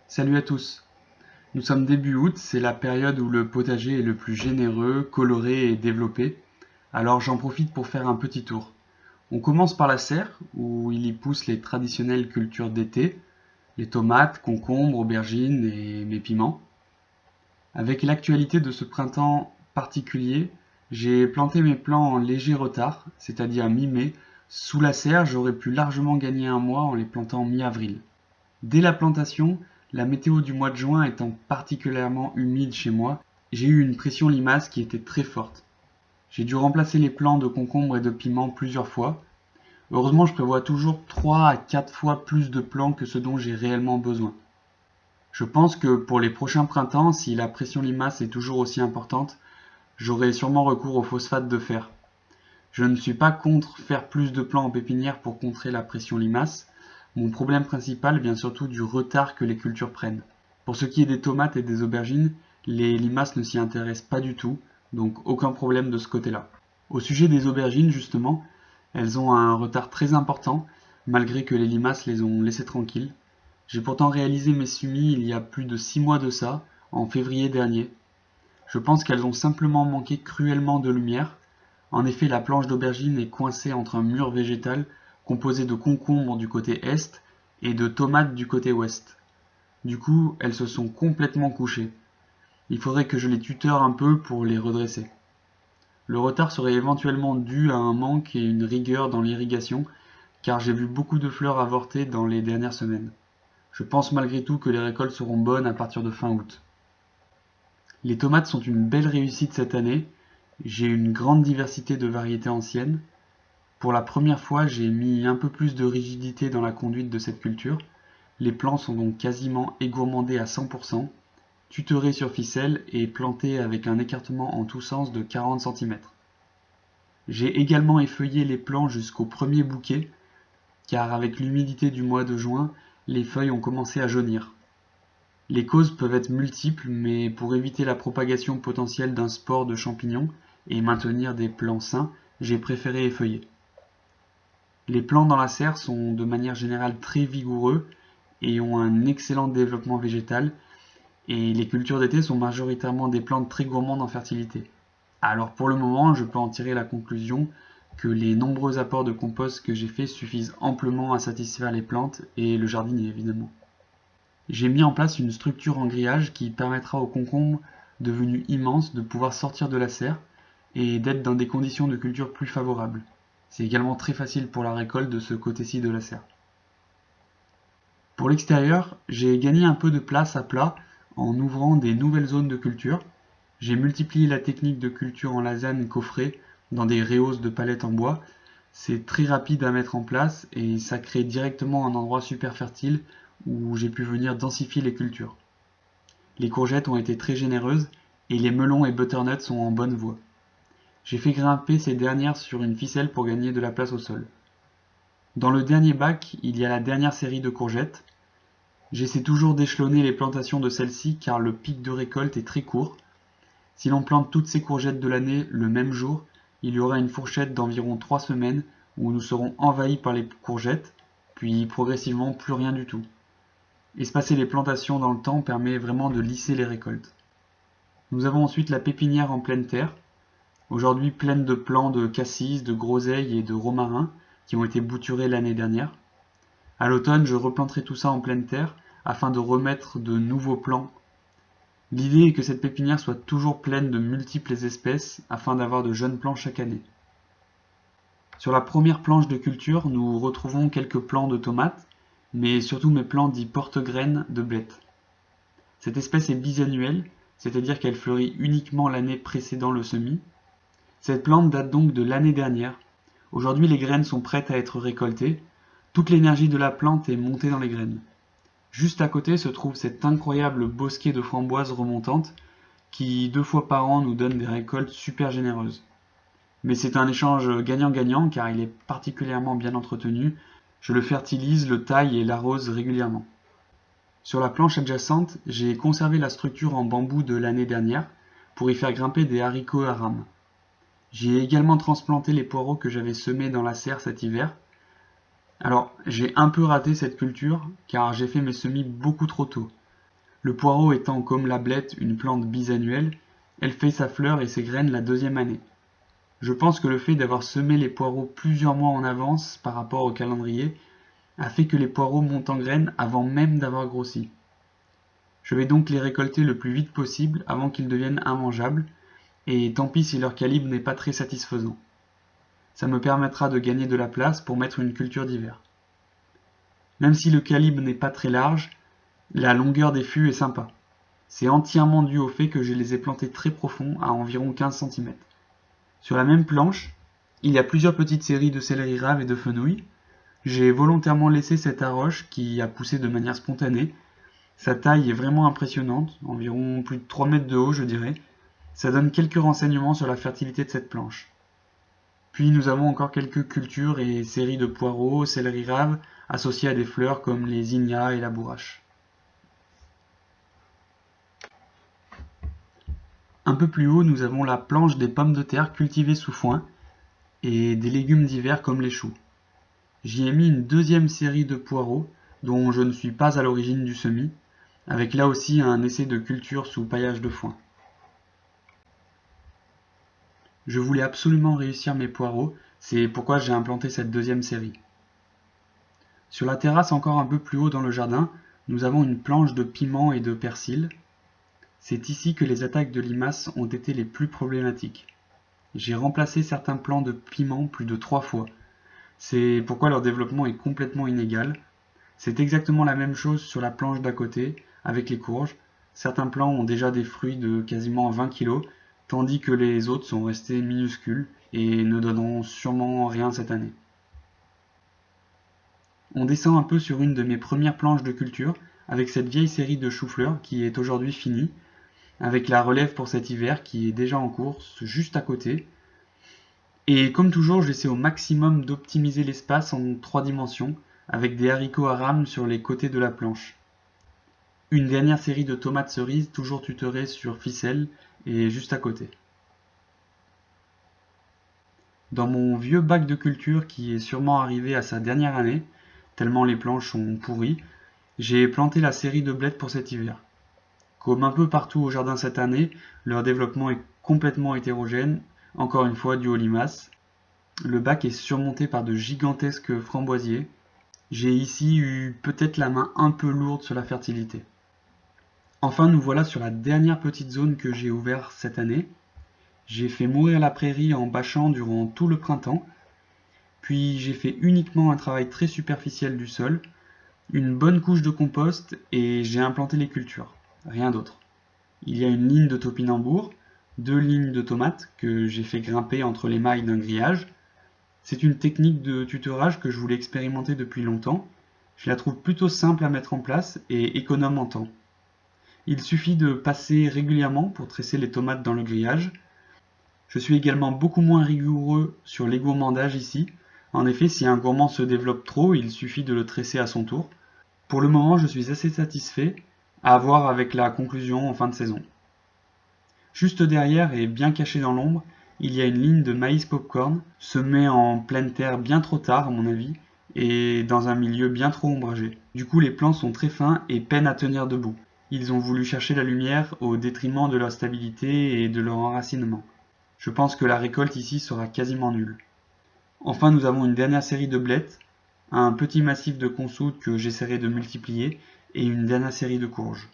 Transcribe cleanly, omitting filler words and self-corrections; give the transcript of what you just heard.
Salut à tous. Nous sommes début août, c'est la période où le potager est le plus généreux, coloré et développé. Alors j'en profite pour faire un petit tour. On commence par la serre, où il y pousse les traditionnelles cultures d'été, les tomates, concombres, aubergines et mes piments. Avec l'actualité de ce printemps particulier, j'ai planté mes plants en léger retard, c'est-à-dire mi-mai. Sous la serre, j'aurais pu largement gagner un mois en les plantant mi-avril. Dès la plantation, la météo du mois de juin étant particulièrement humide chez moi, j'ai eu une pression limace qui était très forte. J'ai dû remplacer les plants de concombres et de piments plusieurs fois. Heureusement, je prévois toujours 3 à 4 fois plus de plants que ce dont j'ai réellement besoin. Je pense que pour les prochains printemps, si la pression limace est toujours aussi importante, j'aurai sûrement recours au phosphate de fer. Je ne suis pas contre faire plus de plants en pépinière pour contrer la pression limace. Mon problème principal vient surtout du retard que les cultures prennent. Pour ce qui est des tomates et des aubergines, les limaces ne s'y intéressent pas du tout, donc aucun problème de ce côté-là. Au sujet des aubergines, justement, elles ont un retard très important, malgré que les limaces les ont laissées tranquilles. J'ai pourtant réalisé mes semis il y a plus de 6 mois de ça, en février dernier. Je pense qu'elles ont simplement manqué cruellement de lumière. En effet, la planche d'aubergine est coincée entre un mur végétal composé de concombres du côté est et de tomates du côté ouest. Du coup, elles se sont complètement couchées. Il faudrait que je les tuteur un peu pour les redresser. Le retard serait éventuellement dû à un manque et une rigueur dans l'irrigation, car j'ai vu beaucoup de fleurs avorter dans les dernières semaines. Je pense malgré tout que les récoltes seront bonnes à partir de fin août. Les tomates sont une belle réussite cette année. J'ai une grande diversité de variétés anciennes. Pour la première fois, j'ai mis un peu plus de rigidité dans la conduite de cette culture. Les plants sont donc quasiment égourmandés à 100%, tutorés sur ficelle et plantés avec un écartement en tous sens de 40 cm. J'ai également effeuillé les plants jusqu'au premier bouquet, car avec l'humidité du mois de juin, les feuilles ont commencé à jaunir. Les causes peuvent être multiples, mais pour éviter la propagation potentielle d'un spore de champignon et maintenir des plants sains, j'ai préféré effeuiller. Les plants dans la serre sont de manière générale très vigoureux et ont un excellent développement végétal, et les cultures d'été sont majoritairement des plantes très gourmandes en fertilité. Alors pour le moment, je peux en tirer la conclusion que les nombreux apports de compost que j'ai faits suffisent amplement à satisfaire les plantes et le jardinier évidemment. J'ai mis en place une structure en grillage qui permettra aux concombres devenus immenses de pouvoir sortir de la serre et d'être dans des conditions de culture plus favorables. C'est également très facile pour la récolte de ce côté-ci de la serre. Pour l'extérieur, j'ai gagné un peu de place à plat en ouvrant des nouvelles zones de culture. J'ai multiplié la technique de culture en lasagne coffrée dans des rehausses de palettes en bois. C'est très rapide à mettre en place et ça crée directement un endroit super fertile où j'ai pu venir densifier les cultures. Les courgettes ont été très généreuses et les melons et butternuts sont en bonne voie. J'ai fait grimper ces dernières sur une ficelle pour gagner de la place au sol. Dans le dernier bac, il y a la dernière série de courgettes. J'essaie toujours d'échelonner les plantations de celles-ci car le pic de récolte est très court. Si l'on plante toutes ces courgettes de l'année le même jour, il y aura une fourchette d'environ 3 semaines où nous serons envahis par les courgettes, puis progressivement plus rien du tout. Espacer les plantations dans le temps permet vraiment de lisser les récoltes. Nous avons ensuite la pépinière en pleine terre, aujourd'hui pleine de plants de cassis, de groseilles et de romarin qui ont été bouturés l'année dernière. À l'automne, je replanterai tout ça en pleine terre afin de remettre de nouveaux plants. L'idée est que cette pépinière soit toujours pleine de multiples espèces afin d'avoir de jeunes plants chaque année. Sur la première planche de culture, nous retrouvons quelques plants de tomates, mais surtout mes plants dits porte-graines de blettes. Cette espèce est bisannuelle, c'est-à-dire qu'elle fleurit uniquement l'année précédant le semis. Cette plante date donc de l'année dernière. Aujourd'hui, les graines sont prêtes à être récoltées. Toute l'énergie de la plante est montée dans les graines. Juste à côté se trouve cet incroyable bosquet de framboises remontantes qui, 2 fois par an, nous donne des récoltes super généreuses. Mais c'est un échange gagnant-gagnant car il est particulièrement bien entretenu. Je le fertilise, le taille et l'arrose régulièrement. Sur la planche adjacente, j'ai conservé la structure en bambou de l'année dernière pour y faire grimper des haricots à rames. J'y ai également transplanté les poireaux que j'avais semés dans la serre cet hiver. Alors, j'ai un peu raté cette culture car j'ai fait mes semis beaucoup trop tôt. Le poireau étant comme la blette une plante bisannuelle, elle fait sa fleur et ses graines la deuxième année. Je pense que le fait d'avoir semé les poireaux plusieurs mois en avance par rapport au calendrier a fait que les poireaux montent en graines avant même d'avoir grossi. Je vais donc les récolter le plus vite possible avant qu'ils deviennent immangeables, et tant pis si leur calibre n'est pas très satisfaisant. Ça me permettra de gagner de la place pour mettre une culture d'hiver. Même si le calibre n'est pas très large, la longueur des fûts est sympa. C'est entièrement dû au fait que je les ai plantés très profonds, à environ 15 cm. Sur la même planche, il y a plusieurs petites séries de céleri rave et de fenouil. J'ai volontairement laissé cette arroche qui a poussé de manière spontanée. Sa taille est vraiment impressionnante, environ plus de 3 mètres de haut je dirais. Ça donne quelques renseignements sur la fertilité de cette planche. Puis nous avons encore quelques cultures et séries de poireaux, céleri rave, associés à des fleurs comme les zinnias et la bourrache. Un peu plus haut, nous avons la planche des pommes de terre cultivées sous foin et des légumes d'hiver comme les choux. J'y ai mis une deuxième série de poireaux dont je ne suis pas à l'origine du semis, avec là aussi un essai de culture sous paillage de foin. Je voulais absolument réussir mes poireaux, c'est pourquoi j'ai implanté cette deuxième série. Sur la terrasse encore un peu plus haut dans le jardin, nous avons une planche de piments et de persil. C'est ici que les attaques de limaces ont été les plus problématiques. J'ai remplacé certains plants de piments plus de 3 fois. C'est pourquoi leur développement est complètement inégal. C'est exactement la même chose sur la planche d'à côté, avec les courges. Certains plants ont déjà des fruits de quasiment 20 kg, tandis que les autres sont restés minuscules et ne donneront sûrement rien cette année. On descend un peu sur une de mes premières planches de culture, avec cette vieille série de choux-fleurs qui est aujourd'hui finie, avec la relève pour cet hiver qui est déjà en cours, juste à côté. Et comme toujours, j'essaie au maximum d'optimiser l'espace en 3 dimensions, avec des haricots à rames sur les côtés de la planche. Une dernière série de tomates cerises, toujours tutorées sur ficelle, et juste à côté. Dans mon vieux bac de culture qui est sûrement arrivé à sa dernière année, tellement les planches sont pourries, j'ai planté la série de blettes pour cet hiver. Comme un peu partout au jardin cette année, leur développement est complètement hétérogène, encore une fois dû aux limaces. Le bac est surmonté par de gigantesques framboisiers. J'ai ici eu peut-être la main un peu lourde sur la fertilité. Enfin, nous voilà sur la dernière petite zone que j'ai ouverte cette année. J'ai fait mourir la prairie en bâchant durant tout le printemps, puis j'ai fait uniquement un travail très superficiel du sol, une bonne couche de compost et j'ai implanté les cultures, rien d'autre. Il y a une ligne de topinambour, 2 lignes de tomates que j'ai fait grimper entre les mailles d'un grillage. C'est une technique de tutorage que je voulais expérimenter depuis longtemps. Je la trouve plutôt simple à mettre en place et économe en temps. Il suffit de passer régulièrement pour tresser les tomates dans le grillage. Je suis également beaucoup moins rigoureux sur l'égourdage ici. En effet, si un gourmand se développe trop, il suffit de le tresser à son tour. Pour le moment, je suis assez satisfait, à voir avec la conclusion en fin de saison. Juste derrière et bien caché dans l'ombre, il y a une ligne de maïs popcorn, semée en pleine terre bien trop tard à mon avis, et dans un milieu bien trop ombragé. Du coup, les plants sont très fins et peinent à tenir debout. Ils ont voulu chercher la lumière au détriment de leur stabilité et de leur enracinement. Je pense que la récolte ici sera quasiment nulle. Enfin, nous avons une dernière série de blettes, un petit massif de consoude que j'essaierai de multiplier, et une dernière série de courges.